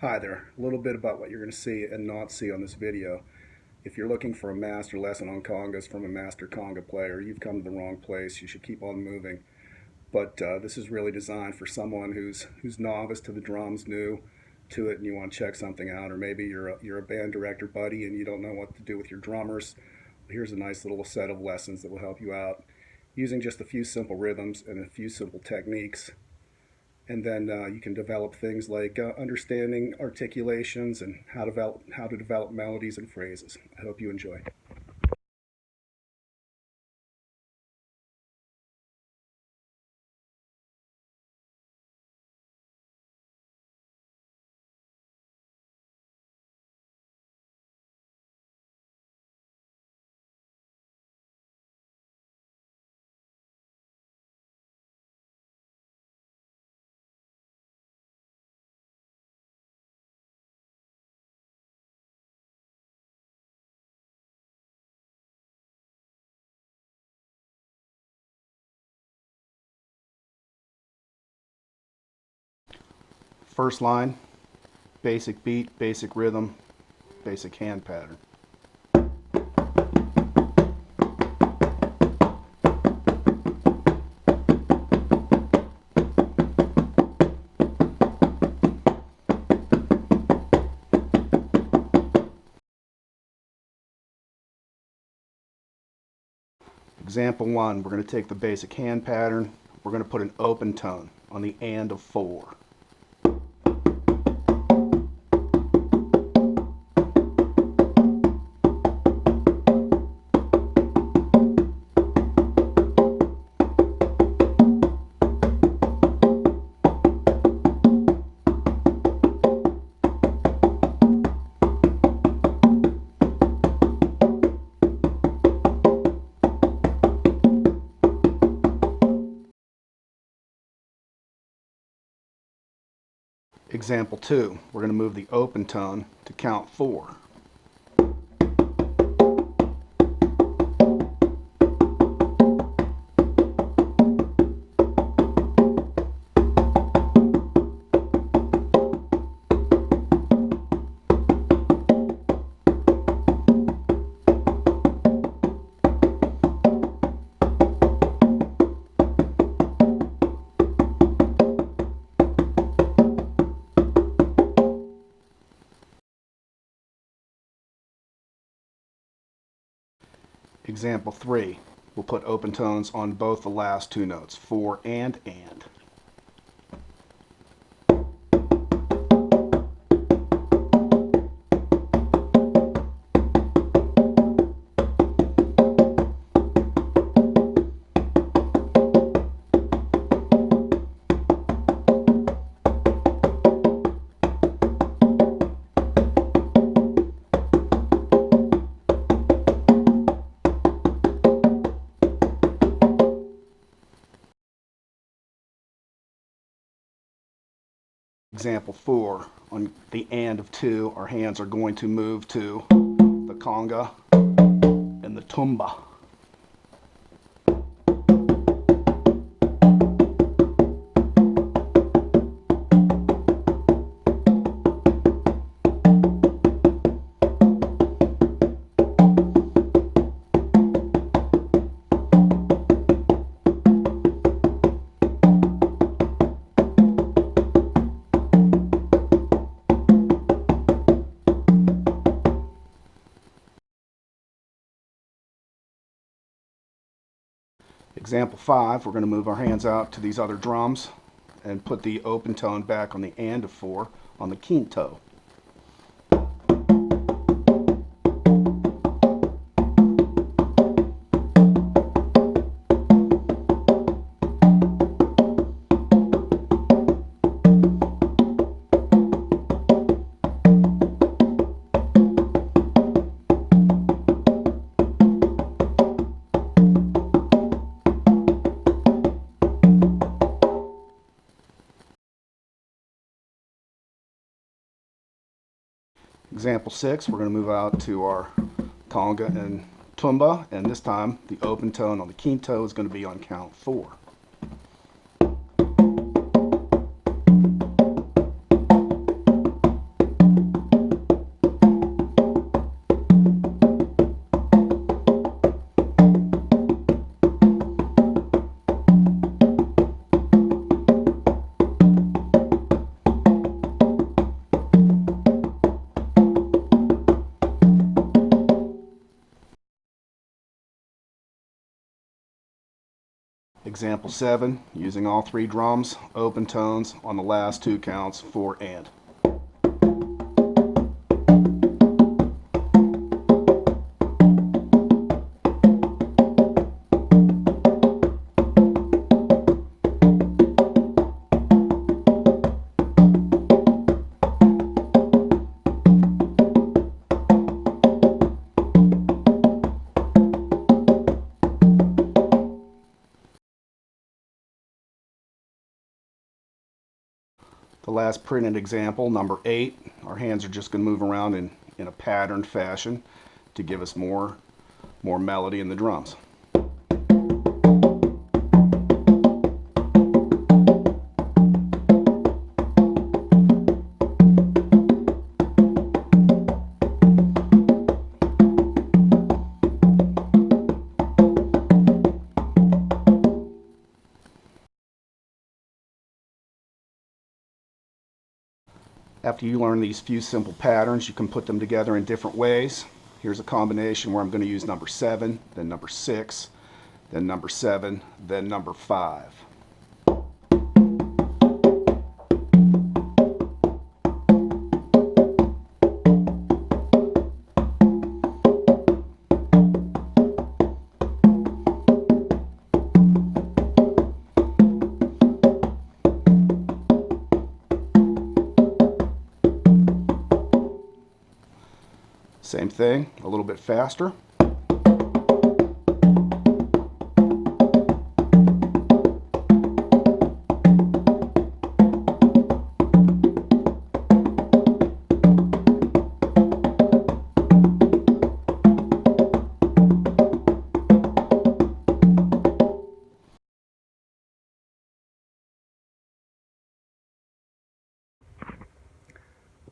Hi there. A little bit about what you're going to see and not see on this video. If you're looking for a master lesson on congas from a master conga player, you've come to the wrong place. You should keep on moving. But this is really designed for someone who's novice to the drums, new to it, and you want to check something out. Or maybe you're a band director buddy and you don't know what to do with your drummers. Here's a nice little set of lessons that will help you out using just a few simple rhythms and a few simple techniques. And then you can develop things like understanding articulations and how to develop melodies and phrases. I hope you enjoy. First line, basic beat, basic rhythm, basic hand pattern. Example 1, we're going to take the basic hand pattern. We're going to put an open tone on the and of 4. Example 2, we're going to move the open tone to count 4. Example 3, we'll put open tones on both the last two notes, 4 and. Example 4, on the and of 2, our hands are going to move to the conga and the tumba. Example 5, we're going to move our hands out to these other drums and put the open tone back on the and of 4 on the quinto. Example 6, we're going to move out to our conga and tumba, and this time the open tone on the quinto is going to be on count 4. Example 7, using all 3 drums, open tones on the last 2 counts, 4 and. The last printed example, number 8, our hands are just going to move around in a patterned fashion to give us more melody in the drums. After you learn these few simple patterns, you can put them together in different ways. Here's a combination where I'm going to use number 7, then number 6, then number 7, then number 5. Same thing, a little bit faster.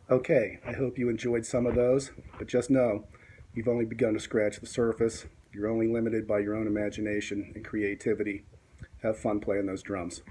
Okay, I hope you enjoyed some of those, but just know you've only begun to scratch the surface. You're only limited by your own imagination and creativity. Have fun playing those drums.